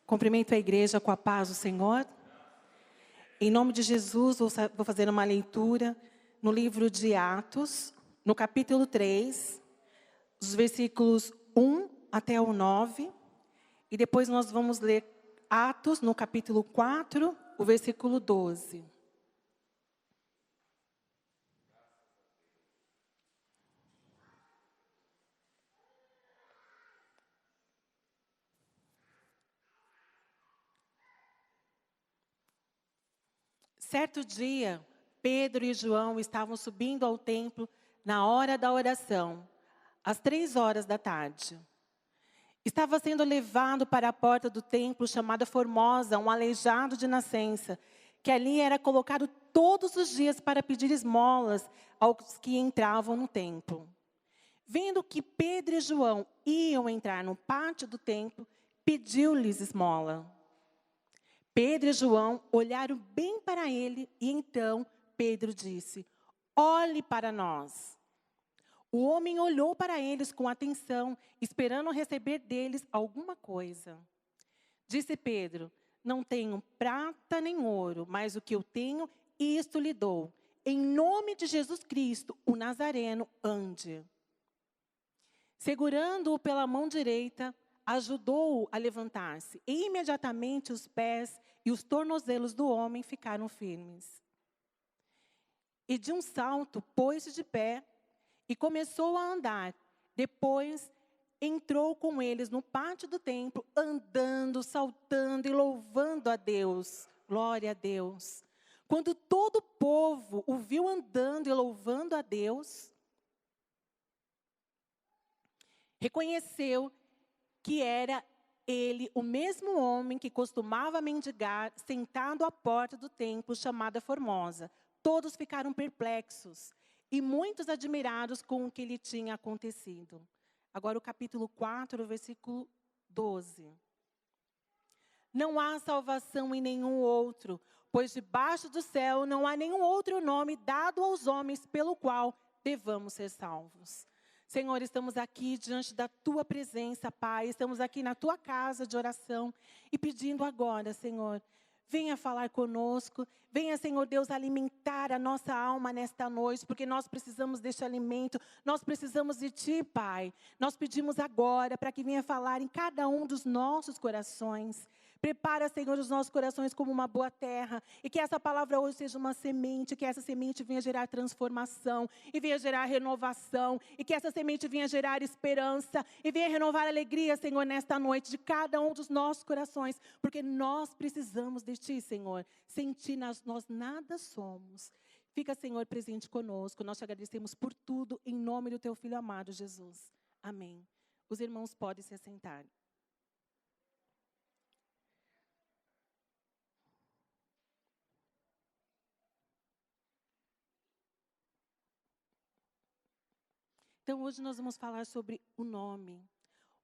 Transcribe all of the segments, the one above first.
Cumprimento a igreja com a paz do Senhor. Em nome de Jesus, vou fazer uma leitura no livro de Atos, no capítulo 3, os versículos 1 até o 9. E depois nós vamos ler Atos, no capítulo 4, o versículo 12. Certo dia, Pedro e João estavam subindo ao templo na hora da oração, às 3 horas da tarde. Estava sendo levado para a porta do templo chamada Formosa, um aleijado de nascença, que ali era colocado todos os dias para pedir esmolas aos que entravam no templo. Vendo que Pedro e João iam entrar no pátio do templo, pediu-lhes esmola. Pedro e João olharam bem para ele e então Pedro disse: "Olhe para nós." O homem olhou para eles com atenção, esperando receber deles alguma coisa. Disse Pedro: "Não tenho prata nem ouro, mas o que eu tenho, isto lhe dou. Em nome de Jesus Cristo, o Nazareno, ande." Segurando-o pela mão direita, ajudou-o a levantar-se. E imediatamente os pés e os tornozelos do homem ficaram firmes. E de um salto, pôs-se de pé e começou a andar. Depois entrou com eles no pátio do templo, andando, saltando e louvando a Deus. Glória a Deus. Quando todo o povo o viu andando e louvando a Deus, reconheceu que era ele o mesmo homem que costumava mendigar, sentado à porta do templo chamada Formosa. Todos ficaram perplexos e muitos admirados com o que lhe tinha acontecido. Agora o capítulo 4, versículo 12. Não há salvação em nenhum outro, pois debaixo do céu não há nenhum outro nome dado aos homens pelo qual devamos ser salvos. Senhor, estamos aqui diante da Tua presença, Pai. Estamos aqui na Tua casa de oração e pedindo agora, Senhor, venha falar conosco. Venha, Senhor Deus, alimentar a nossa alma nesta noite, porque nós precisamos deste alimento. Nós precisamos de Ti, Pai. Nós pedimos agora para que venha falar em cada um dos nossos corações. Prepara, Senhor, os nossos corações como uma boa terra. E que essa palavra hoje seja uma semente. Que essa semente venha gerar transformação. E venha gerar renovação. E que essa semente venha gerar esperança. E venha renovar a alegria, Senhor, nesta noite. De cada um dos nossos corações. Porque nós precisamos de Ti, Senhor. Sem Ti nós nada somos. Fica, Senhor, presente conosco. Nós te agradecemos por tudo. Em nome do Teu Filho amado, Jesus. Amém. Os irmãos podem se assentar. Então, hoje nós vamos falar sobre o nome.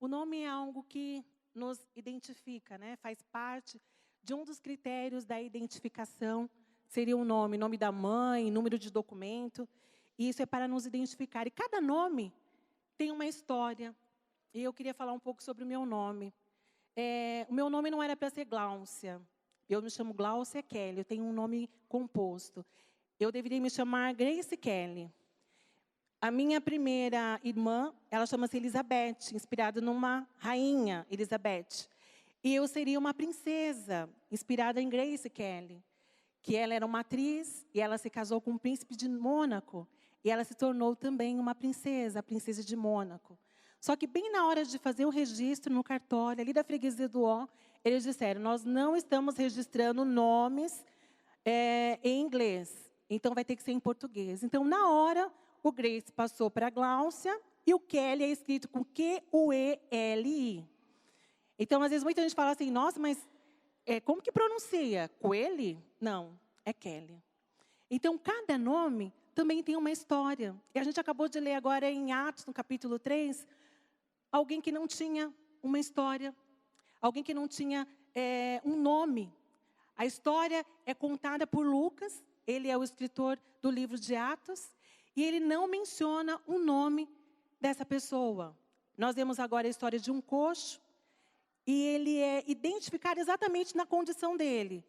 O nome é algo que nos identifica, né? Faz parte de um dos critérios da identificação, seria o nome da mãe, número de documento. E isso é para nos identificar. E cada nome tem uma história. E eu queria falar um pouco sobre o meu nome. O meu nome não era para ser Gláucia. Eu me chamo Gláucia Kelly, eu tenho um nome composto. Eu deveria me chamar Grace Kelly. A minha primeira irmã, ela chama-se Elizabeth, inspirada numa rainha, Elizabeth. E eu seria uma princesa, inspirada em Grace Kelly, que ela era uma atriz e ela se casou com um príncipe de Mônaco. E ela se tornou também uma princesa, a princesa de Mônaco. Só que bem na hora de fazer o registro no cartório, ali da freguesia do Ó, eles disseram, nós não estamos registrando nomes em inglês, então vai ter que ser em português. Então, na hora, o Grace passou para a Gláucia e o Kelly é escrito com Q-U-E-L-I. Então, às vezes, muita gente fala assim, nossa, mas como que pronuncia? Coelho? Não, é Kelly. Então, cada nome também tem uma história. E a gente acabou de ler agora em Atos, no capítulo 3, alguém que não tinha uma história, alguém que não tinha um nome. A história é contada por Lucas, ele é o escritor do livro de Atos, e ele não menciona o nome dessa pessoa. Nós vemos agora a história de um coxo, e ele é identificado exatamente na condição dele.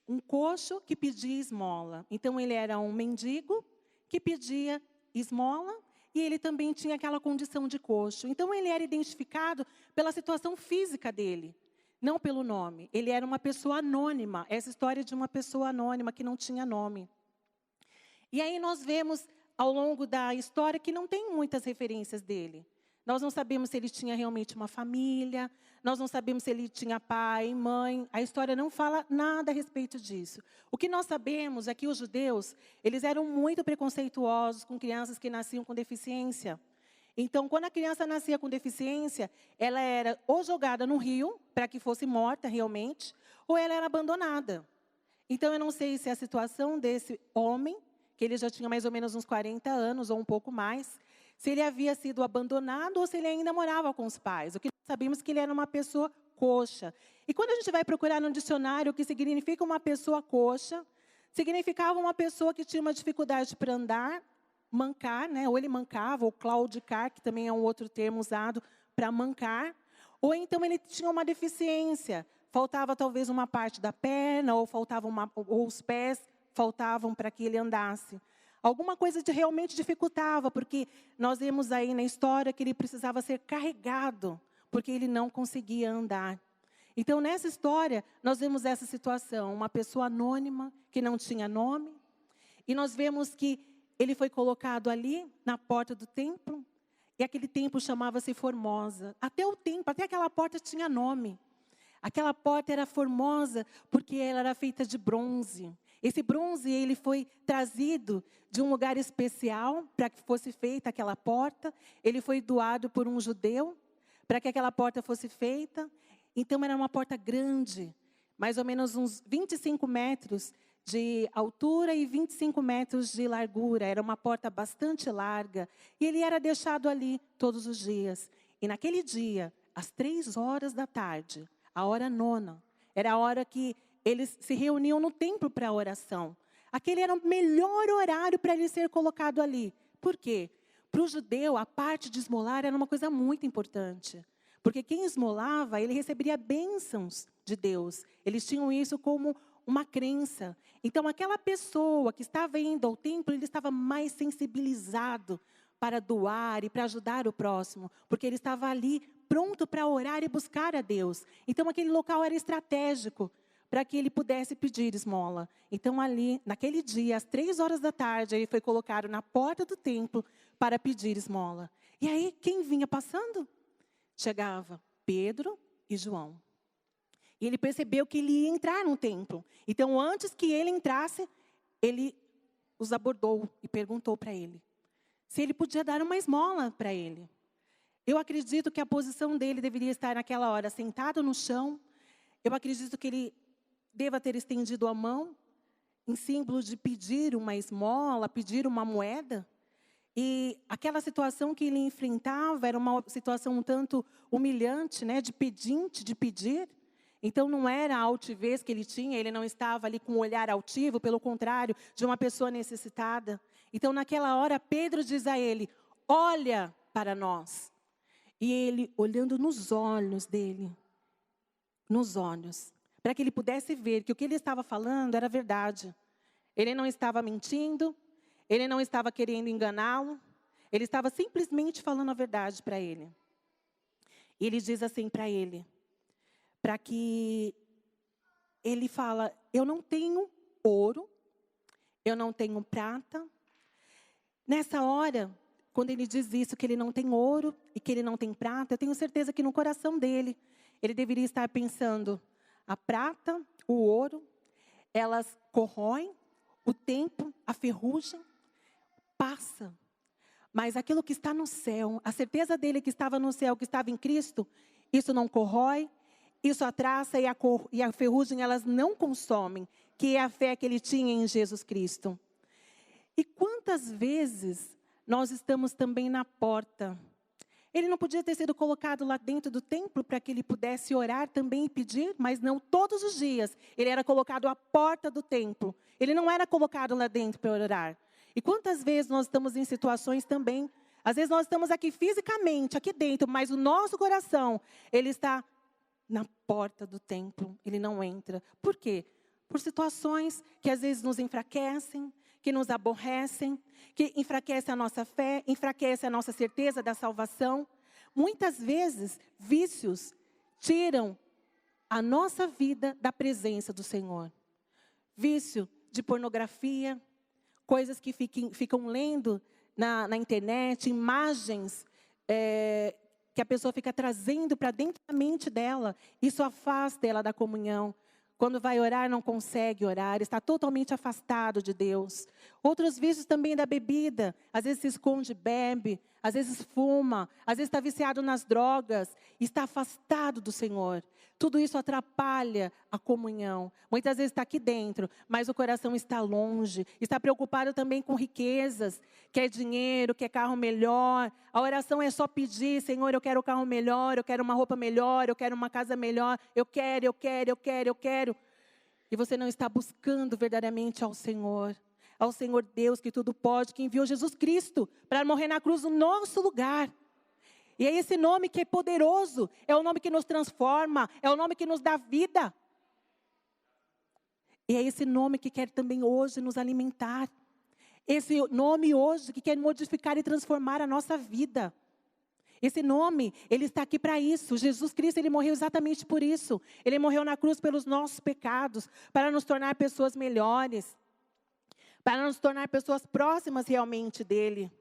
Um coxo que pedia esmola. Então, ele era um mendigo que pedia esmola e ele também tinha aquela condição de coxo. Então, ele era identificado pela situação física dele, não pelo nome. Ele era uma pessoa anônima, essa história de uma pessoa anônima que não tinha nome. E aí nós vemos ao longo da história que não tem muitas referências dele. Nós não sabemos se ele tinha realmente uma família, nós não sabemos se ele tinha pai, mãe. A história não fala nada a respeito disso. O que nós sabemos é que os judeus, eles eram muito preconceituosos com crianças que nasciam com deficiência. Então, quando a criança nascia com deficiência, ela era ou jogada no rio, para que fosse morta realmente, ou ela era abandonada. Então, eu não sei se a situação desse homem, que ele já tinha mais ou menos uns 40 anos ou um pouco mais, se ele havia sido abandonado ou se ele ainda morava com os pais. O que nós sabemos é que ele era uma pessoa coxa. E quando a gente vai procurar no dicionário o que significa uma pessoa coxa, significava uma pessoa que tinha uma dificuldade para andar, mancar, né? Ou ele mancava, ou claudicar, que também é um outro termo usado para mancar, ou então ele tinha uma deficiência, faltava talvez uma parte da perna, ou ou os pés faltavam para que ele andasse. Alguma coisa realmente dificultava, porque nós vemos aí na história que ele precisava ser carregado, porque ele não conseguia andar. Então, nessa história, nós vemos essa situação, uma pessoa anônima, que não tinha nome, e nós vemos que ele foi colocado ali, na porta do templo, e aquele templo chamava-se Formosa. Até o templo, até aquela porta tinha nome. Aquela porta era formosa, porque ela era feita de bronze. Esse bronze, ele foi trazido de um lugar especial para que fosse feita aquela porta. Ele foi doado por um judeu para que aquela porta fosse feita. Então, era uma porta grande, mais ou menos uns 25 metros de altura e 25 metros de largura. Era uma porta bastante larga. E ele era deixado ali todos os dias. E naquele dia, às 3 horas da tarde, a hora nona, era a hora que eles se reuniam no templo para a oração. Aquele era o melhor horário para ele ser colocado ali. Por quê? Para o judeu, a parte de esmolar era uma coisa muito importante. Porque quem esmolava, ele receberia bênçãos de Deus. Eles tinham isso como uma crença. Então, aquela pessoa que estava indo ao templo, ele estava mais sensibilizado para doar e para ajudar o próximo. Porque ele estava ali pronto para orar e buscar a Deus. Então, aquele local era estratégico para que ele pudesse pedir esmola. Então, ali, naquele dia, às 3 horas da tarde, ele foi colocado na porta do templo para pedir esmola. E aí, quem vinha passando? Chegava Pedro e João. E ele percebeu que ele ia entrar no templo. Então, antes que ele entrasse, ele os abordou e perguntou para ele se ele podia dar uma esmola para ele. Eu acredito que a posição dele deveria estar naquela hora sentado no chão. Eu acredito que ele deva ter estendido a mão em símbolo de pedir uma esmola, pedir uma moeda. E aquela situação que ele enfrentava era uma situação um tanto humilhante, né, de pedinte, de pedir. Então, não era a altivez que ele tinha, ele não estava ali com um olhar altivo, pelo contrário, de uma pessoa necessitada. Então, naquela hora, Pedro diz a ele, olha para nós. E ele, olhando nos olhos dele, nos olhos, para que ele pudesse ver que o que ele estava falando era verdade. Ele não estava mentindo, ele não estava querendo enganá-lo, ele estava simplesmente falando a verdade para ele. E ele diz assim para ele, para que ele fala, eu não tenho ouro, eu não tenho prata. Nessa hora, quando ele diz isso, que ele não tem ouro e que ele não tem prata, eu tenho certeza que no coração dele, ele deveria estar pensando, a prata, o ouro, elas corroem, o tempo, a ferrugem, passa. Mas aquilo que está no céu, a certeza dele que estava no céu, que estava em Cristo, isso não corrói, isso a traça e a ferrugem, elas não consomem, que é a fé que ele tinha em Jesus Cristo. E quantas vezes nós estamos também na porta? Ele não podia ter sido colocado lá dentro do templo para que ele pudesse orar também e pedir, mas não todos os dias. Ele era colocado à porta do templo. Ele não era colocado lá dentro para orar. E quantas vezes nós estamos em situações também, às vezes nós estamos aqui fisicamente, aqui dentro, mas o nosso coração, ele está na porta do templo, ele não entra. Por quê? Por situações que às vezes nos enfraquecem, que nos aborrecem, que enfraquecem a nossa fé, enfraquecem a nossa certeza da salvação. Muitas vezes, vícios tiram a nossa vida da presença do Senhor. Vício de pornografia, coisas que ficam lendo na internet, imagens que a pessoa fica trazendo para dentro da mente dela. Isso afasta ela da comunhão. Quando vai orar, não consegue orar, está totalmente afastado de Deus. Outros vícios também da bebida. Às vezes se esconde, bebe, às vezes fuma, às vezes está viciado nas drogas, está afastado do Senhor. Tudo isso atrapalha a comunhão. Muitas vezes está aqui dentro, mas o coração está longe. Está preocupado também com riquezas, quer dinheiro, quer carro melhor. A oração é só pedir: Senhor, eu quero um carro melhor, eu quero uma roupa melhor, eu quero uma casa melhor, eu quero. E você não está buscando verdadeiramente ao Senhor Deus que tudo pode, que enviou Jesus Cristo para morrer na cruz no nosso lugar. E é esse nome que é poderoso, é o nome que nos transforma, é o nome que nos dá vida. E é esse nome que quer também hoje nos alimentar. Esse nome hoje que quer modificar e transformar a nossa vida. Esse nome, ele está aqui para isso. Jesus Cristo, ele morreu exatamente por isso. Ele morreu na cruz pelos nossos pecados, para nos tornar pessoas melhores, para nos tornar pessoas próximas realmente dele.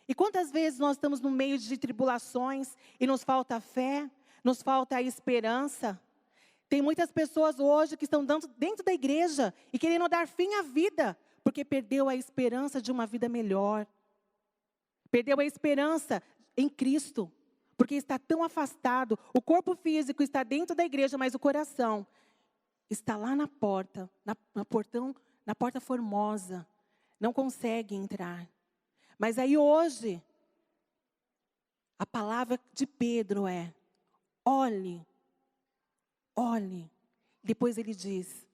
E quantas vezes nós estamos no meio de tribulações e nos falta fé, nos falta a esperança? Tem muitas pessoas hoje que estão dentro da igreja e querendo dar fim à vida, porque perdeu a esperança de uma vida melhor. Perdeu a esperança em Cristo, porque está tão afastado. O corpo físico está dentro da igreja, mas o coração está lá na porta, na porta formosa. Não consegue entrar. Mas aí hoje, a palavra de Pedro é: olhe. Depois ele diz: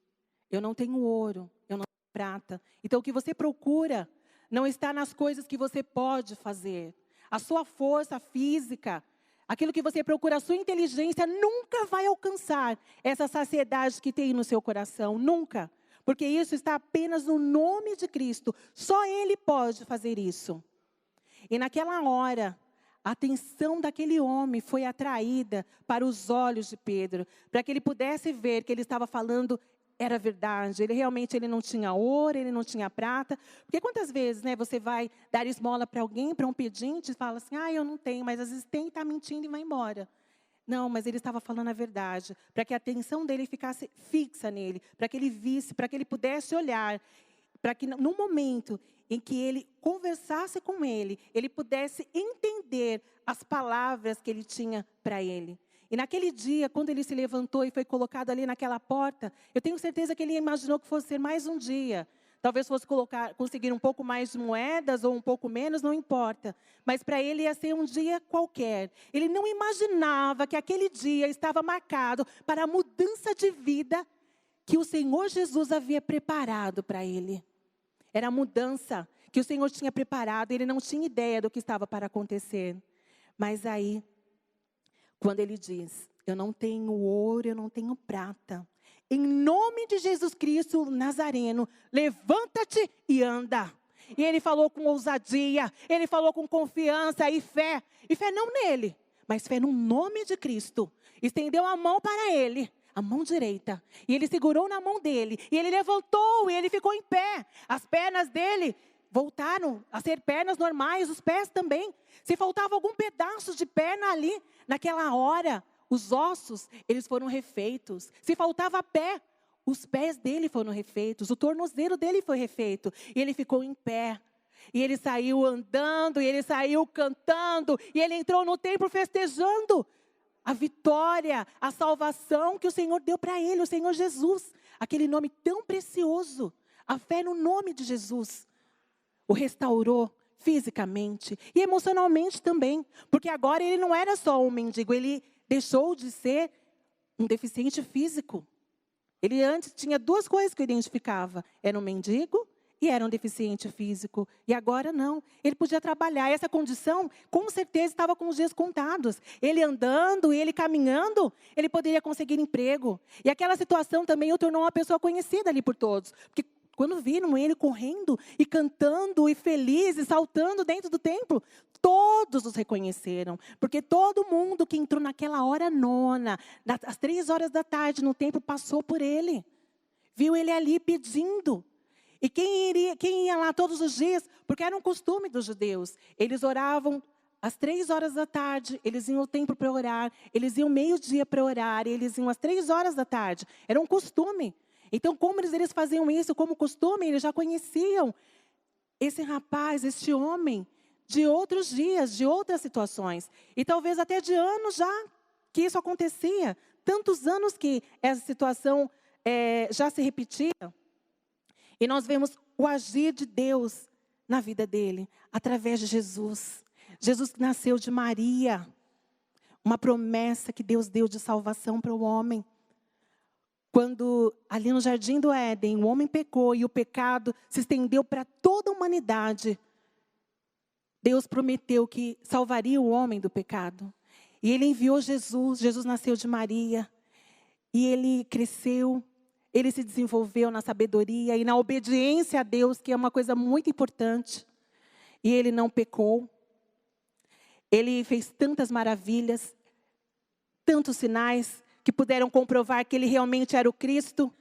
eu não tenho ouro, eu não tenho prata. Então o que você procura não está nas coisas que você pode fazer. A sua força física, aquilo que você procura, a sua inteligência nunca vai alcançar essa saciedade que tem no seu coração, nunca. Porque isso está apenas no nome de Cristo. Só Ele pode fazer isso. E naquela hora, a atenção daquele homem foi atraída para os olhos de Pedro, para que ele pudesse ver que ele estava falando era verdade. Ele não tinha ouro, ele não tinha prata. Porque quantas vezes, você vai dar esmola para alguém, para um pedinte, e fala assim: eu não tenho, mas às vezes tem, está mentindo e vai embora. Não, mas ele estava falando a verdade, para que a atenção dele ficasse fixa nele, para que ele visse, para que ele pudesse olhar, para que no momento em que ele conversasse com ele pudesse entender as palavras que ele tinha para ele. E naquele dia, quando ele se levantou e foi colocado ali naquela porta, eu tenho certeza que ele imaginou que fosse ser mais um dia. Talvez fosse conseguir um pouco mais de moedas ou um pouco menos, não importa. Mas para ele ia ser um dia qualquer. Ele não imaginava que aquele dia estava marcado para a mudança de vida que o Senhor Jesus havia preparado para ele. Era a mudança que o Senhor tinha preparado. Ele não tinha ideia do que estava para acontecer. Mas aí, quando ele diz: eu não tenho ouro, eu não tenho prata. Em nome de Jesus Cristo Nazareno, levanta-te e anda. E ele falou com ousadia, ele falou com confiança e fé. E fé não nele, mas fé no nome de Cristo. Estendeu a mão para ele, a mão direita. E ele segurou na mão dele. E ele levantou e ele ficou em pé. As pernas dele voltaram a ser pernas normais, os pés também. Se faltava algum pedaço de perna ali, naquela hora, os ossos, eles foram refeitos. Se faltava pé, os pés dele foram refeitos. O tornozelo dele foi refeito. E ele ficou em pé. E ele saiu andando, e ele saiu cantando. E ele entrou no templo festejando a vitória, a salvação que o Senhor deu para ele, o Senhor Jesus. Aquele nome tão precioso. A fé no nome de Jesus o restaurou fisicamente e emocionalmente também. Porque agora ele não era só um mendigo, ele deixou de ser um deficiente físico. Ele antes tinha duas coisas que eu identificava. Era um mendigo e era um deficiente físico. E agora não. Ele podia trabalhar. Essa condição, com certeza, estava com os dias contados. Ele andando, ele caminhando, ele poderia conseguir emprego. E aquela situação também o tornou uma pessoa conhecida ali por todos. Porque quando viram ele correndo e cantando e feliz e saltando dentro do templo, todos os reconheceram. Porque todo mundo que entrou naquela hora nona, às 3 horas da tarde no templo, passou por ele. Viu ele ali pedindo. E quem ia lá todos os dias, porque era um costume dos judeus, eles oravam às 3 horas da tarde, eles iam ao templo para orar, eles iam meio-dia para orar, eles iam às 3 horas da tarde, era um costume. Então, como eles faziam isso como costume, eles já conheciam esse rapaz, este homem, de outros dias, de outras situações. E talvez até de anos já que isso acontecia, tantos anos que essa situação já se repetia. E nós vemos o agir de Deus na vida dele, através de Jesus. Jesus que nasceu de Maria. Uma promessa que Deus deu de salvação para o homem. Quando ali no Jardim do Éden, o homem pecou e o pecado se estendeu para toda a humanidade. Deus prometeu que salvaria o homem do pecado. E ele enviou Jesus. Jesus nasceu de Maria. E ele cresceu. Ele se desenvolveu na sabedoria e na obediência a Deus, que é uma coisa muito importante. E ele não pecou. Ele fez tantas maravilhas, tantos sinais, que puderam comprovar que ele realmente era o Cristo.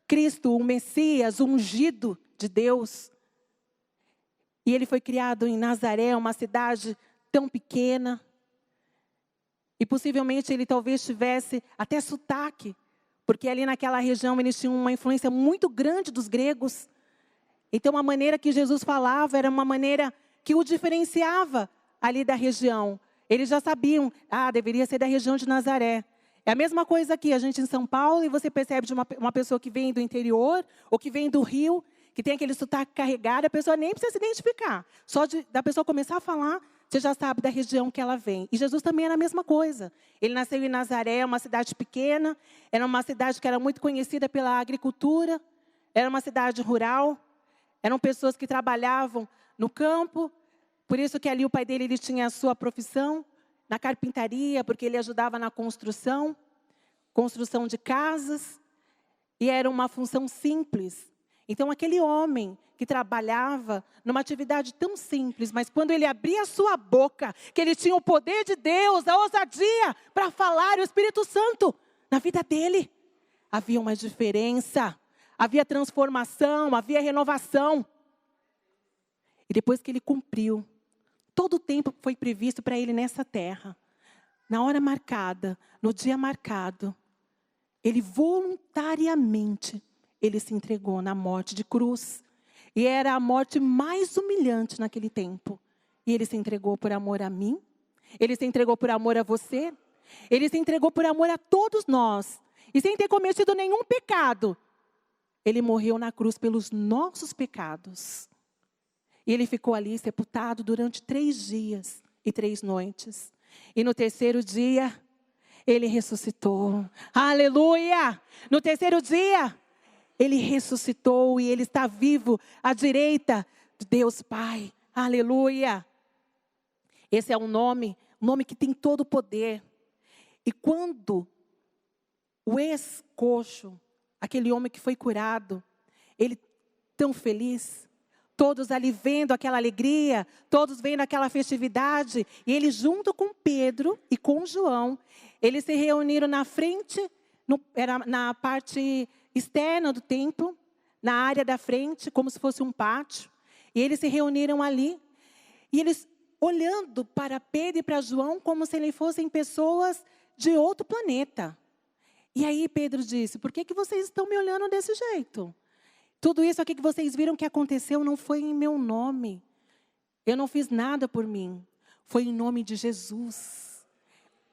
Cristo, o Messias, o ungido de Deus. E ele foi criado em Nazaré, uma cidade tão pequena. E possivelmente ele talvez tivesse até sotaque. Porque ali naquela região eles tinham uma influência muito grande dos gregos. Então a maneira que Jesus falava era uma maneira que o diferenciava ali da região. Eles já sabiam, deveria ser da região de Nazaré. É a mesma coisa aqui, a gente em São Paulo, e você percebe de uma pessoa que vem do interior, ou que vem do Rio, que tem aquele sotaque carregado, a pessoa nem precisa se identificar. Só da pessoa começar a falar, você já sabe da região que ela vem. E Jesus também era a mesma coisa. Ele nasceu em Nazaré, uma cidade pequena. Era uma cidade que era muito conhecida pela agricultura. Era uma cidade rural. Eram pessoas que trabalhavam no campo. Por isso que ali o pai dele ele tinha a sua profissão na carpintaria, porque ele ajudava na construção de casas. E era uma função simples. Então aquele homem que trabalhava numa atividade tão simples, mas quando ele abria a sua boca, que ele tinha o poder de Deus, a ousadia para falar, o Espírito Santo na vida dele, havia uma diferença, havia transformação, havia renovação. E depois que ele cumpriu, todo o tempo foi previsto para ele nessa terra, na hora marcada, no dia marcado, ele voluntariamente, ele se entregou na morte de cruz. E era a morte mais humilhante naquele tempo. E ele se entregou por amor a mim. Ele se entregou por amor a você. Ele se entregou por amor a todos nós. E sem ter cometido nenhum pecado. Ele morreu na cruz pelos nossos pecados. E ele ficou ali sepultado durante 3 dias e 3 noites. E no terceiro dia, ele ressuscitou. Aleluia! No terceiro dia, ele ressuscitou e ele está vivo à direita de Deus Pai. Aleluia! Esse é um nome que tem todo o poder. E quando o ex-coxo, aquele homem que foi curado, ele tão feliz, todos ali vendo aquela alegria, todos vendo aquela festividade, e ele junto com Pedro e com João, eles se reuniram na frente, era na parte externa do templo, na área da frente, como se fosse um pátio. E eles se reuniram ali. E eles olhando para Pedro e para João como se eles fossem pessoas de outro planeta. E aí Pedro disse, por que vocês estão me olhando desse jeito? Tudo isso aqui que vocês viram que aconteceu não foi em meu nome. Eu não fiz nada por mim. Foi em nome de Jesus.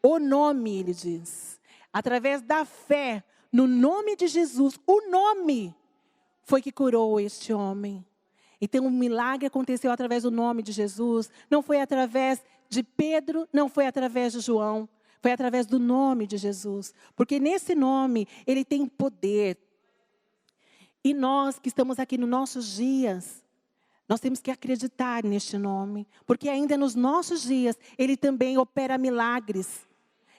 O nome, ele diz. Através da fé, no nome de Jesus, o nome foi que curou este homem. Então, o milagre aconteceu através do nome de Jesus. Não foi através de Pedro, não foi através de João. Foi através do nome de Jesus. Porque nesse nome, ele tem poder. E nós que estamos aqui nos nossos dias, nós temos que acreditar neste nome, porque ainda nos nossos dias, Ele também opera milagres.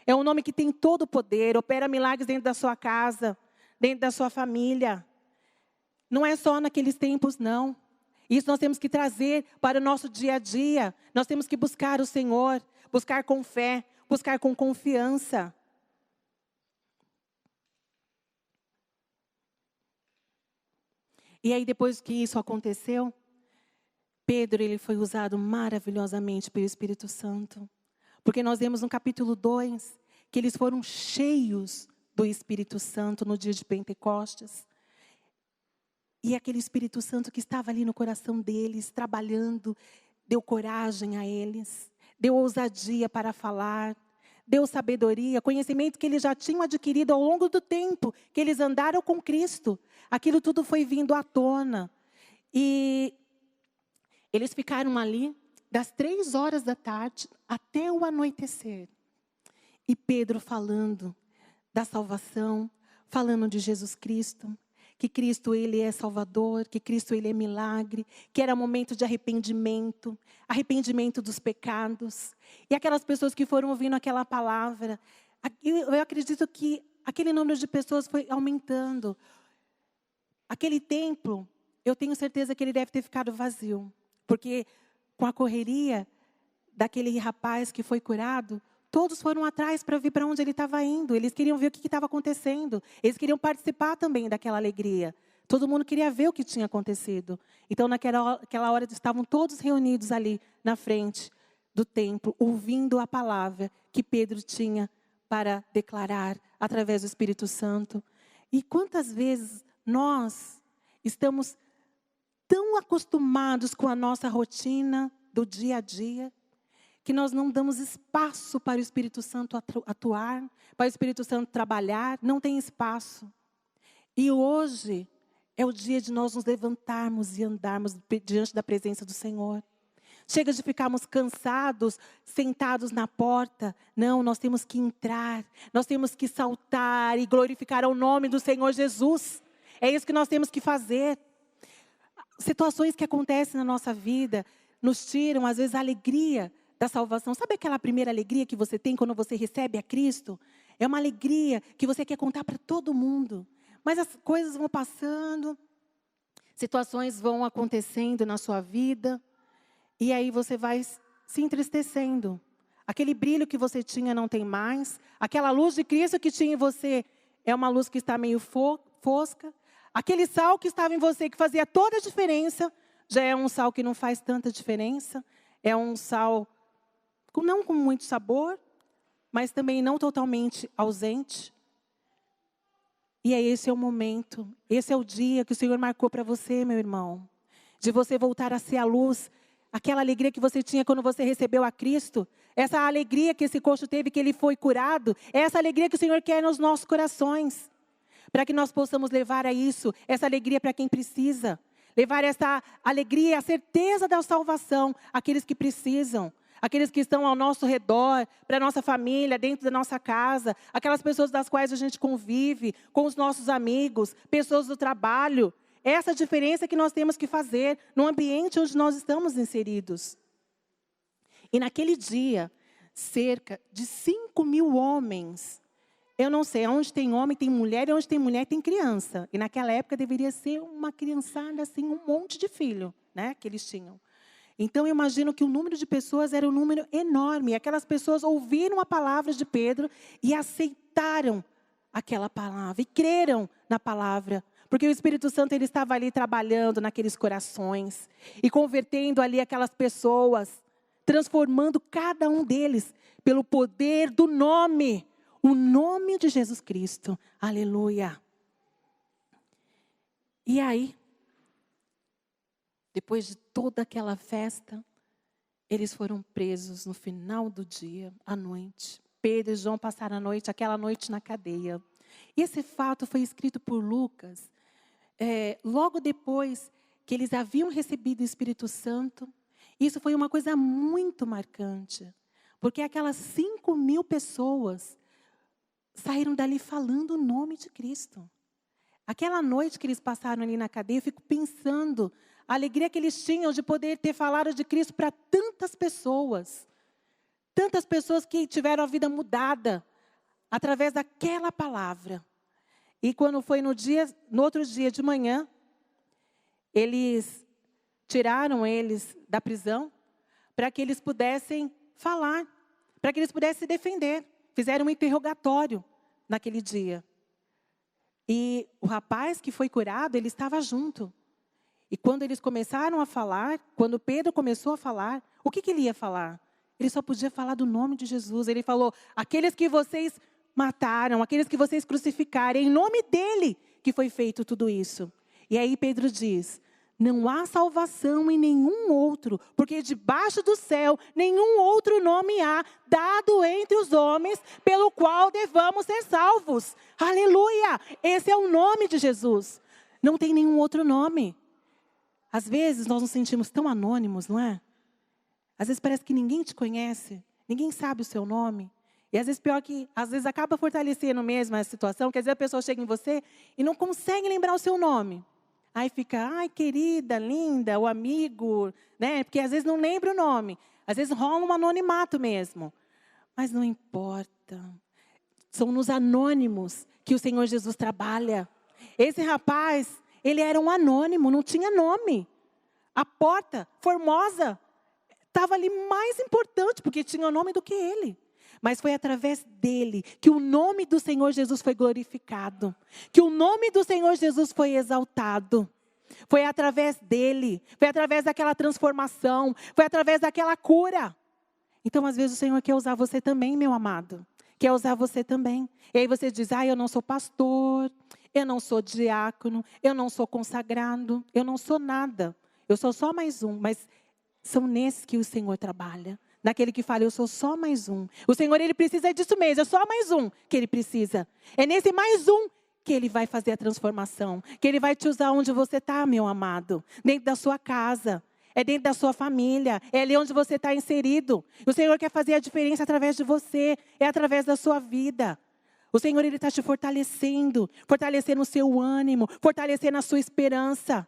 É um nome que tem todo o poder, opera milagres dentro da sua casa, dentro da sua família. Não é só naqueles tempos, não. Isso nós temos que trazer para o nosso dia a dia. Nós temos que buscar o Senhor, buscar com fé, buscar com confiança. E aí, depois que isso aconteceu, Pedro, ele foi usado maravilhosamente pelo Espírito Santo. Porque nós vemos no capítulo 2, que eles foram cheios do Espírito Santo no dia de Pentecostes. E aquele Espírito Santo que estava ali no coração deles, trabalhando, deu coragem a eles, deu ousadia para falar, deu sabedoria, conhecimento que eles já tinham adquirido ao longo do tempo, que eles andaram com Cristo. Aquilo tudo foi vindo à tona. E eles ficaram ali das 3 horas da tarde até o anoitecer. E Pedro falando da salvação, falando de Jesus Cristo, que Cristo Ele é Salvador, que Cristo Ele é milagre, que era momento de arrependimento, arrependimento dos pecados. E aquelas pessoas que foram ouvindo aquela palavra, eu acredito que aquele número de pessoas foi aumentando. Aquele templo, eu tenho certeza que ele deve ter ficado vazio, porque com a correria daquele rapaz que foi curado, todos foram atrás para ver para onde ele estava indo. Eles queriam ver o que estava acontecendo. Eles queriam participar também daquela alegria. Todo mundo queria ver o que tinha acontecido. Então, naquela hora, estavam todos reunidos ali na frente do templo, ouvindo a palavra que Pedro tinha para declarar através do Espírito Santo. E quantas vezes nós estamos tão acostumados com a nossa rotina do dia a dia, que nós não damos espaço para o Espírito Santo atuar, para o Espírito Santo trabalhar, não tem espaço. E hoje é o dia de nós nos levantarmos e andarmos diante da presença do Senhor. Chega de ficarmos cansados, sentados na porta. Não, nós temos que entrar, nós temos que saltar e glorificar o nome do Senhor Jesus. É isso que nós temos que fazer. Situações que acontecem na nossa vida nos tiram, às vezes, a alegria da salvação. Sabe aquela primeira alegria que você tem quando você recebe a Cristo? É uma alegria que você quer contar para todo mundo. Mas as coisas vão passando, situações vão acontecendo na sua vida, e aí você vai se entristecendo. Aquele brilho que você tinha não tem mais, aquela luz de Cristo que tinha em você é uma luz que está meio fosca. Aquele sal que estava em você, que fazia toda a diferença, já é um sal que não faz tanta diferença. É um sal não com muito sabor, mas também não totalmente ausente. E esse é o momento, esse é o dia que o Senhor marcou para você, meu irmão. De você voltar a ser a luz, aquela alegria que você tinha quando você recebeu a Cristo. Essa alegria que esse coxo teve, que ele foi curado. É essa alegria que o Senhor quer nos nossos corações. Para que nós possamos levar a isso, essa alegria para quem precisa. Levar essa alegria, a certeza da salvação àqueles que precisam. Aqueles que estão ao nosso redor, para a nossa família, dentro da nossa casa. Aquelas pessoas das quais a gente convive, com os nossos amigos, pessoas do trabalho. Essa diferença que nós temos que fazer no ambiente onde nós estamos inseridos. E naquele dia, cerca de 5.000 homens. Eu não sei, onde tem homem, tem mulher, e onde tem mulher, tem criança. E naquela época deveria ser uma criançada, assim, um monte de filho, né, que eles tinham. Então, eu imagino que o número de pessoas era um número enorme. Aquelas pessoas ouviram a palavra de Pedro e aceitaram aquela palavra. E creram na palavra. Porque o Espírito Santo ele estava ali trabalhando naqueles corações. E convertendo ali aquelas pessoas. Transformando cada um deles pelo poder do nome. O nome de Jesus Cristo. Aleluia. E aí, depois de toda aquela festa, eles foram presos no final do dia, à noite. Pedro e João passaram a noite, aquela noite na cadeia. E esse fato foi escrito por Lucas, logo depois que eles haviam recebido o Espírito Santo. Isso foi uma coisa muito marcante, porque aquelas 5.000 pessoas saíram dali falando o nome de Cristo. Aquela noite que eles passaram ali na cadeia, eu fico pensando a alegria que eles tinham de poder ter falado de Cristo para tantas pessoas. Tantas pessoas que tiveram a vida mudada através daquela palavra. E quando foi no outro dia de manhã, eles tiraram eles da prisão para que eles pudessem falar, para que eles pudessem se defender. Fizeram um interrogatório naquele dia. E o rapaz que foi curado, ele estava junto. E quando eles começaram a falar, quando Pedro começou a falar, o que ele ia falar? Ele só podia falar do nome de Jesus. Ele falou, aqueles que vocês mataram, aqueles que vocês crucificaram, em nome dele que foi feito tudo isso. E aí Pedro diz, não há salvação em nenhum outro, porque debaixo do céu nenhum outro nome há dado entre os homens pelo qual devamos ser salvos. Aleluia! Esse é o nome de Jesus. Não tem nenhum outro nome. Às vezes nós nos sentimos tão anônimos, não é? Às vezes parece que ninguém te conhece, ninguém sabe o seu nome. E às vezes pior que, às vezes acaba fortalecendo mesmo a situação, que às vezes a pessoa chega em você e não consegue lembrar o seu nome. Aí fica, ai querida, linda, o amigo, né? Porque às vezes não lembra o nome. Às vezes rola um anonimato mesmo. Mas não importa. São nos anônimos que o Senhor Jesus trabalha. Esse rapaz, ele era um anônimo, não tinha nome. A porta, Formosa, estava ali mais importante, porque tinha o nome do que ele. Mas foi através dele que o nome do Senhor Jesus foi glorificado. Que o nome do Senhor Jesus foi exaltado. Foi através dele. Foi através daquela transformação. Foi através daquela cura. Então, às vezes, o Senhor quer usar você também, meu amado. Quer usar você também. E aí você diz, eu não sou pastor. Eu não sou diácono. Eu não sou consagrado. Eu não sou nada. Eu sou só mais um. Mas são nesses que o Senhor trabalha. Naquele que fala, eu sou só mais um. O Senhor, ele precisa disso mesmo, é só mais um que ele precisa. É nesse mais um que ele vai fazer a transformação. Que ele vai te usar onde você está, meu amado. Dentro da sua casa. É dentro da sua família. É ali onde você está inserido. O Senhor quer fazer a diferença através de você. É através da sua vida. O Senhor, ele está te fortalecendo. Fortalecendo o seu ânimo. Fortalecendo a sua esperança.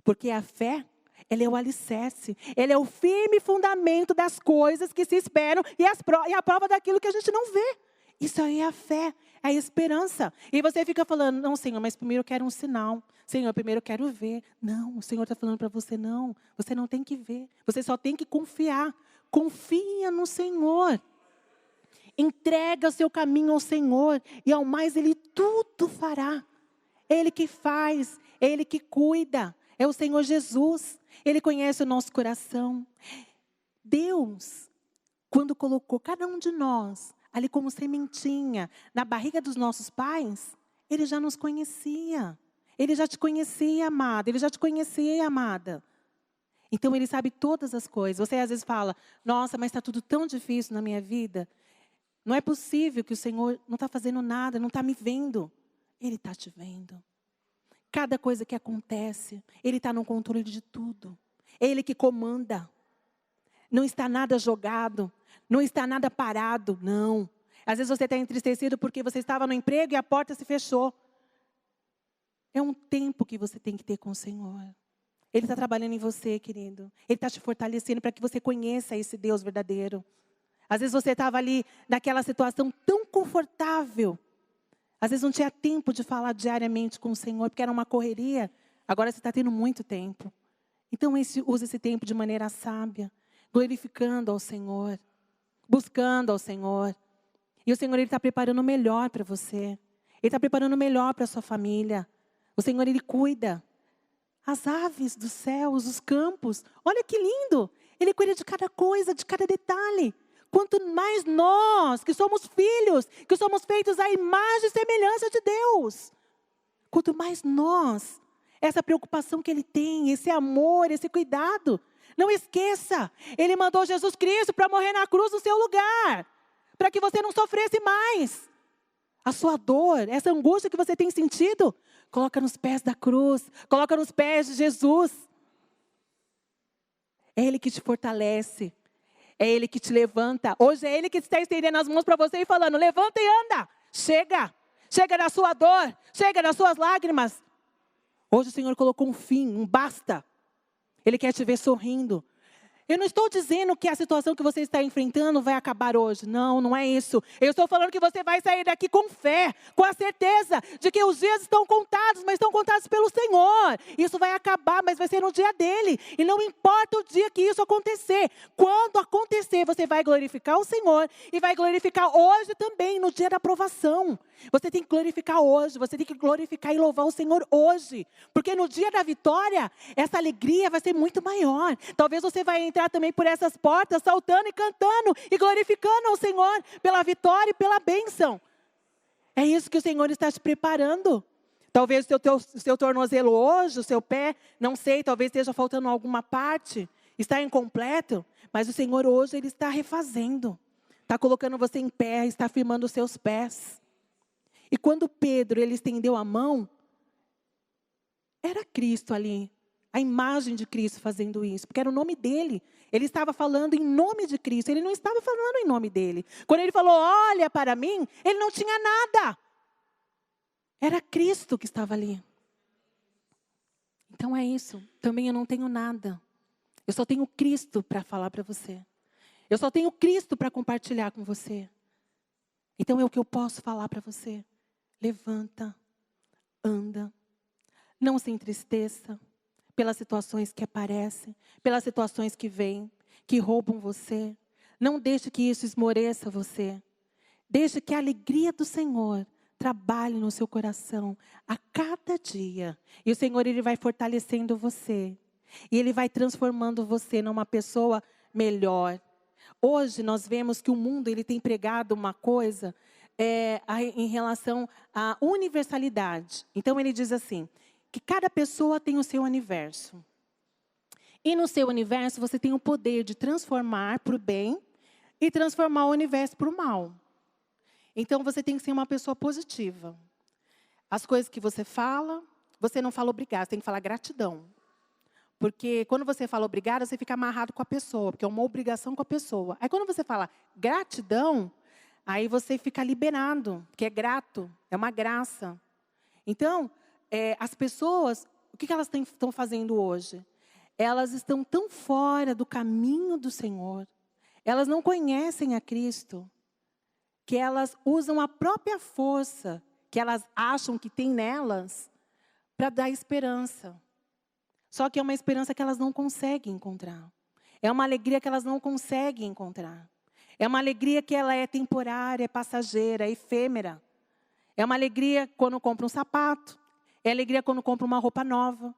Porque a fé, ela é o alicerce, ela é o firme fundamento das coisas que se esperam e a prova daquilo que a gente não vê. Isso aí é a fé, é a esperança. E você fica falando, não, Senhor, mas primeiro eu quero um sinal. Senhor, primeiro eu quero ver. Não, o Senhor está falando para você, não. Você não tem que ver, você só tem que confiar. Confia no Senhor. Entrega o seu caminho ao Senhor e ao mais Ele tudo fará. É Ele que faz, é Ele que cuida. É o Senhor Jesus. Ele conhece o nosso coração. Deus, quando colocou cada um de nós ali como sementinha na barriga dos nossos pais, Ele já nos conhecia. Ele já te conhecia, amado. Ele já te conhecia, amada. Então, Ele sabe todas as coisas. Você às vezes fala, nossa, mas está tudo tão difícil na minha vida. Não é possível que o Senhor não está fazendo nada, não está me vendo. Ele está te vendo. Cada coisa que acontece, Ele está no controle de tudo. É Ele que comanda. Não está nada jogado. Não está nada parado, não. Às vezes você está entristecido porque você estava no emprego e a porta se fechou. É um tempo que você tem que ter com o Senhor. Ele está trabalhando em você, querido. Ele está te fortalecendo para que você conheça esse Deus verdadeiro. Às vezes você estava ali naquela situação tão confortável. Às vezes não tinha tempo de falar diariamente com o Senhor, porque era uma correria. Agora você está tendo muito tempo. Então use esse tempo de maneira sábia, glorificando ao Senhor, buscando ao Senhor. E o Senhor, Ele está preparando o melhor para você. Ele está preparando o melhor para a sua família. O Senhor, Ele cuida. As aves dos céus, os campos. Olha que lindo. Ele cuida de cada coisa, de cada detalhe. Quanto mais nós, que somos filhos, que somos feitos à imagem e semelhança de Deus. Quanto mais nós, essa preocupação que Ele tem, esse amor, esse cuidado. Não esqueça, Ele mandou Jesus Cristo para morrer na cruz no seu lugar. Para que você não sofresse mais. A sua dor, essa angústia que você tem sentido, coloca nos pés da cruz. Coloca nos pés de Jesus. É Ele que te fortalece. É Ele que te levanta. Hoje é Ele que está estendendo as mãos para você e falando, levanta e anda. Chega. chega da sua dor, chega das suas lágrimas. Hoje o Senhor colocou um fim, um basta. Ele quer te ver sorrindo. Eu não estou dizendo que a situação que você está enfrentando vai acabar hoje. Não, não é isso. Eu estou falando que você vai sair daqui com fé, com a certeza de que os dias estão contados, mas estão contados pelo Senhor. Isso vai acabar, mas vai ser no dia dele. E não importa o dia que isso acontecer. Quando acontecer, você vai glorificar o Senhor e vai glorificar hoje também, no dia da aprovação. Você tem que glorificar hoje, você tem que glorificar e louvar o Senhor hoje. Porque no dia da vitória, essa alegria vai ser muito maior. Talvez você vai entrar também por essas portas, saltando e cantando e glorificando ao Senhor pela vitória e pela bênção. É isso que o Senhor está te preparando. Talvez o seu tornozelo hoje, o seu pé, não sei, talvez esteja faltando alguma parte, está incompleto, mas o Senhor hoje Ele está refazendo. Está colocando você em pé, está firmando os seus pés. E quando Pedro, ele estendeu a mão, era Cristo ali, a imagem de Cristo fazendo isso, porque era o nome dele. Ele estava falando em nome de Cristo, ele não estava falando em nome dele. Quando ele falou, olha para mim, ele não tinha nada. Era Cristo que estava ali. Então é isso, também eu não tenho nada. Eu só tenho Cristo para falar para você. Eu só tenho Cristo para compartilhar com você. Então é o que eu posso falar para você. Levanta, anda, não se entristeça pelas situações que aparecem, pelas situações que vêm, que roubam você. Não deixe que isso esmoreça você. Deixe que a alegria do Senhor trabalhe no seu coração a cada dia. E o Senhor, Ele vai fortalecendo você. E Ele vai transformando você numa pessoa melhor. Hoje nós vemos que o mundo ele tem pregado uma coisa em relação à universalidade. Então ele diz assim, que cada pessoa tem o seu universo. E no seu universo você tem o poder de transformar para o bem e transformar o universo para o mal. Então você tem que ser uma pessoa positiva. As coisas que você não fala obrigado, você tem que falar gratidão. Porque quando você fala obrigado, você fica amarrado com a pessoa, porque é uma obrigação com a pessoa. Aí quando você fala gratidão, aí você fica liberado, porque é grato, é uma graça. Então, as pessoas, o que elas estão fazendo hoje? Elas estão tão fora do caminho do Senhor, elas não conhecem a Cristo, que elas usam a própria força que elas acham que tem nelas para dar esperança. Só que é uma esperança que elas não conseguem encontrar. É uma alegria que elas não conseguem encontrar. É uma alegria que ela é temporária, é passageira, é efêmera. É uma alegria quando compra um sapato. É alegria quando compra uma roupa nova.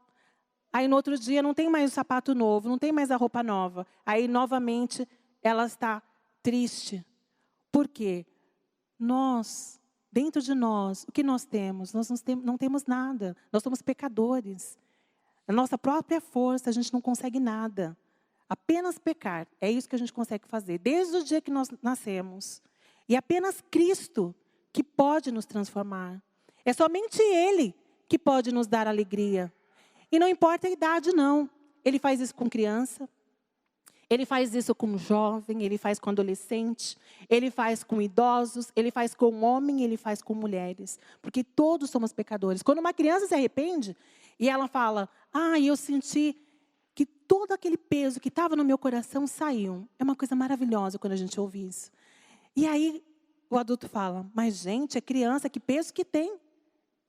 Aí no outro dia não tem mais o sapato novo, não tem mais a roupa nova. Aí novamente ela está triste. Por quê? Nós, dentro de nós, o que nós temos? Nós não temos nada. Nós somos pecadores. A nossa própria força, a gente não consegue nada. Apenas pecar. É isso que a gente consegue fazer. Desde o dia que nós nascemos. E apenas Cristo que pode nos transformar. É somente Ele que pode nos dar alegria. E não importa a idade, não. Ele faz isso com criança. Ele faz isso com jovem, ele faz com adolescente, ele faz com idosos, ele faz com homem, ele faz com mulheres. Porque todos somos pecadores. Quando uma criança se arrepende e ela fala, eu senti que todo aquele peso que estava no meu coração saiu. É uma coisa maravilhosa quando a gente ouve isso. E aí o adulto fala, mas gente, é criança, que peso que tem?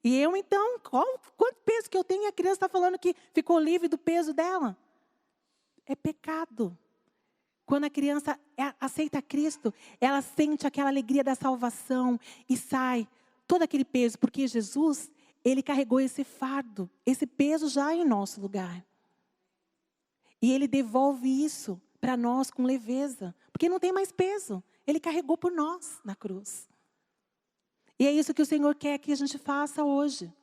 E eu então, quanto peso que eu tenho? E a criança está falando que ficou livre do peso dela. É pecado. Quando a criança aceita Cristo, ela sente aquela alegria da salvação e sai todo aquele peso. Porque Jesus, Ele carregou esse fardo, esse peso já em nosso lugar. E Ele devolve isso para nós com leveza. Porque não tem mais peso. Ele carregou por nós na cruz. E é isso que o Senhor quer que a gente faça hoje.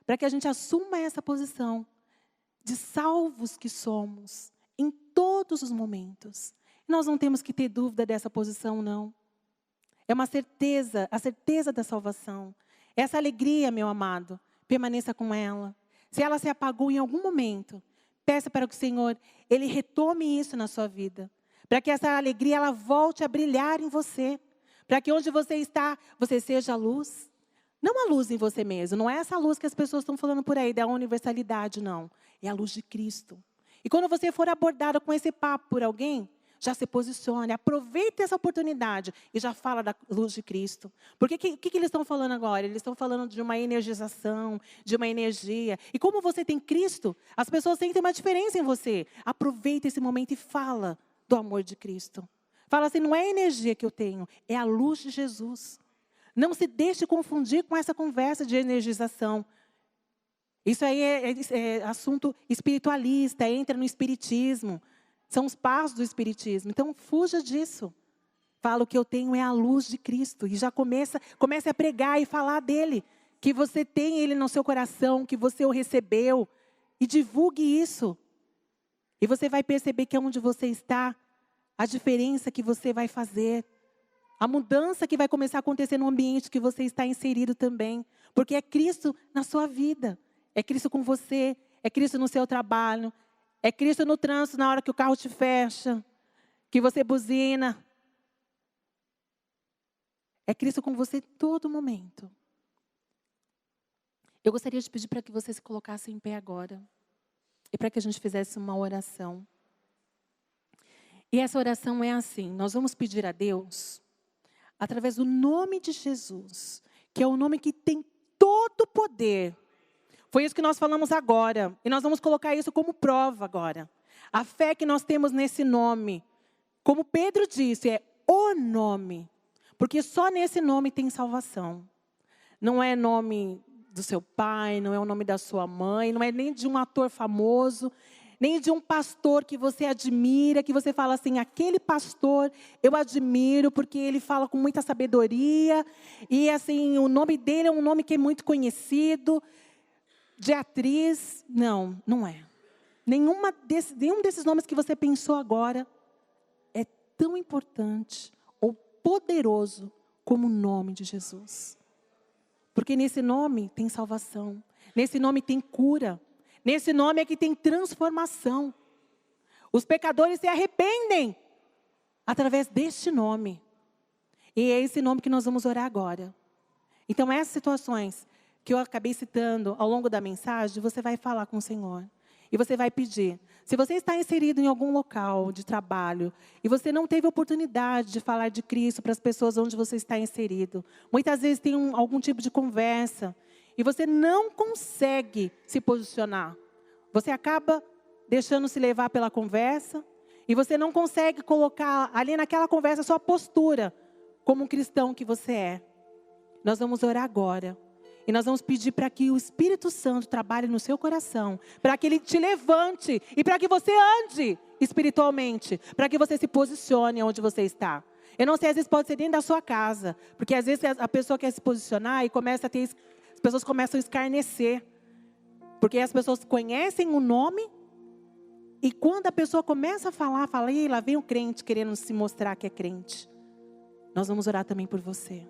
Para que a gente assuma essa posição de salvos que somos em todos os momentos. Nós não temos que ter dúvida dessa posição, não. É uma certeza, a certeza da salvação. Essa alegria, meu amado, permaneça com ela. Se ela se apagou em algum momento, peça para que o Senhor, Ele retome isso na sua vida. Para que essa alegria, ela volte a brilhar em você. Para que onde você está, você seja luz. Não a luz em você mesmo, não é essa luz que as pessoas estão falando por aí, da universalidade, não. É a luz de Cristo. E quando você for abordado com esse papo por alguém, já se posicione, aproveite essa oportunidade e já fala da luz de Cristo. Porque o que eles estão falando agora? Eles estão falando de uma energização, de uma energia. E como você tem Cristo, as pessoas sentem uma diferença em você. Aproveita esse momento e fala do amor de Cristo. Fala assim, não é a energia que eu tenho, é a luz de Jesus. Não se deixe confundir com essa conversa de energização. Isso aí é assunto espiritualista, entra no espiritismo. São os passos do espiritismo. Então, fuja disso. Fala, o que eu tenho é a luz de Cristo. E já comece a pregar e falar dele. Que você tem ele no seu coração, que você o recebeu. E divulgue isso. E você vai perceber que onde você está, a diferença que você vai fazer. A mudança que vai começar a acontecer no ambiente que você está inserido também. Porque é Cristo na sua vida. É Cristo com você. É Cristo no seu trabalho. É Cristo no trânsito na hora que o carro te fecha. Que você buzina. É Cristo com você em todo momento. Eu gostaria de pedir para que você se colocasse em pé agora. E para que a gente fizesse uma oração. E essa oração é assim. Nós vamos pedir a Deus, através do nome de Jesus, que é o nome que tem todo o poder. Foi isso que nós falamos agora. E nós vamos colocar isso como prova agora. A fé que nós temos nesse nome. Como Pedro disse, é o nome. Porque só nesse nome tem salvação. Não é nome do seu pai, não é o nome da sua mãe, não é nem de um ator famoso, nem de um pastor que você admira, que você fala assim, aquele pastor eu admiro porque ele fala com muita sabedoria. E assim, o nome dele é um nome que é muito conhecido. De atriz, não é. Nenhum desses nomes que você pensou agora é tão importante ou poderoso como o nome de Jesus. Porque nesse nome tem salvação. Nesse nome tem cura. Nesse nome é que tem transformação. Os pecadores se arrependem através deste nome. E é esse nome que nós vamos orar agora. Então, essas situações que eu acabei citando ao longo da mensagem, você vai falar com o Senhor. E você vai pedir. Se você está inserido em algum local de trabalho e você não teve oportunidade de falar de Cristo para as pessoas onde você está inserido. Muitas vezes tem algum tipo de conversa e você não consegue se posicionar. Você acaba deixando se levar pela conversa e você não consegue colocar ali naquela conversa a sua postura como um cristão que você é. Nós vamos orar agora. E nós vamos pedir para que o Espírito Santo trabalhe no seu coração. Para que Ele te levante. E para que você ande espiritualmente. Para que você se posicione onde você está. Eu não sei, às vezes pode ser dentro da sua casa. Porque às vezes a pessoa quer se posicionar e começa a ter... As pessoas começam a escarnecer. Porque as pessoas conhecem o nome. E quando a pessoa começa a falar, fala, e lá vem o crente querendo se mostrar que é crente. Nós vamos orar também por você.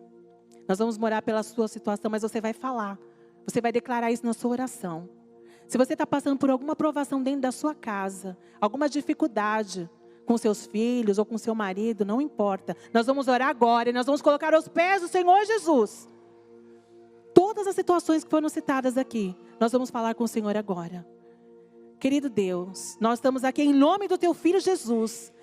Nós vamos orar pela sua situação, mas você vai falar. Você vai declarar isso na sua oração. Se você está passando por alguma provação dentro da sua casa, alguma dificuldade com seus filhos ou com seu marido, não importa. Nós vamos orar agora e nós vamos colocar aos pés do Senhor Jesus. Todas as situações que foram citadas aqui, nós vamos falar com o Senhor agora. Querido Deus, nós estamos aqui em nome do Teu Filho Jesus.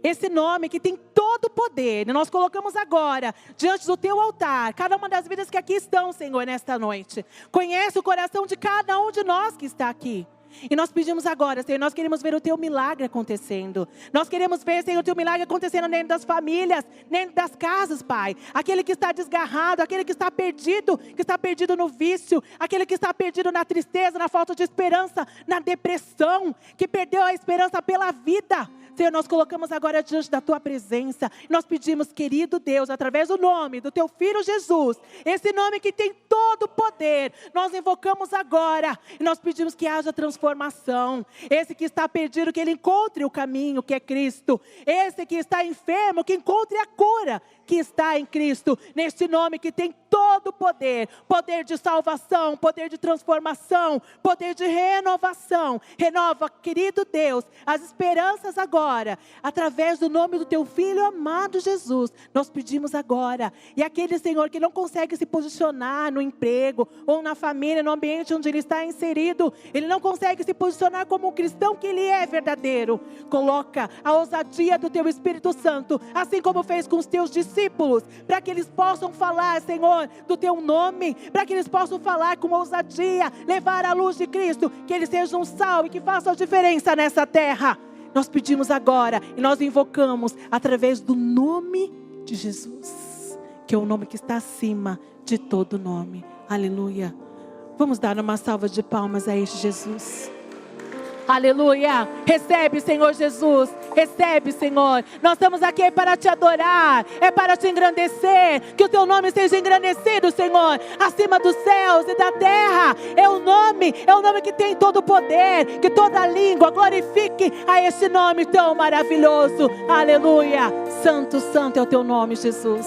Esse nome que tem todo o poder, nós colocamos agora, diante do Teu altar, cada uma das vidas que aqui estão, Senhor, nesta noite. Conhece o coração de cada um de nós que está aqui. E nós pedimos agora, Senhor, nós queremos ver o Teu milagre acontecendo. Nós queremos ver, Senhor, o Teu milagre acontecendo dentro das famílias, dentro das casas, Pai. Aquele que está desgarrado, aquele que está perdido no vício, aquele que está perdido na tristeza, na falta de esperança, na depressão, que perdeu a esperança pela vida. Senhor, nós colocamos agora diante da Tua presença. Nós pedimos, querido Deus, através do nome do Teu Filho Jesus, esse nome que tem todo o poder, nós invocamos agora. E nós pedimos que haja transformação. Esse que está perdido, que ele encontre o caminho, que é Cristo. Esse que está enfermo, que encontre a cura, que está em Cristo. Neste nome que tem todo o poder. Poder de salvação, poder de transformação, poder de renovação. Renova, querido Deus, as esperanças agora agora, através do nome do Teu Filho amado Jesus, nós pedimos agora. E aquele, Senhor, que não consegue se posicionar no emprego, ou na família, no ambiente onde ele está inserido, ele não consegue se posicionar como um cristão que ele é verdadeiro. Coloca a ousadia do Teu Espírito Santo, assim como fez com os Teus discípulos, para que eles possam falar, Senhor, do Teu nome, para que eles possam falar com ousadia, levar a luz de Cristo, que eles sejam um sal e que façam a diferença nessa terra. Nós pedimos agora e nós invocamos através do nome de Jesus, que é o nome que está acima de todo nome. Aleluia. Vamos dar uma salva de palmas a este Jesus. Aleluia. Recebe, Senhor Jesus. Recebe, Senhor. Nós estamos aqui para te adorar. É para te engrandecer. Que o teu nome seja engrandecido, Senhor, acima dos céus e da terra. É o nome que tem todo o poder. Que toda língua glorifique a esse nome tão maravilhoso. Aleluia. Santo, santo é o teu nome, Jesus.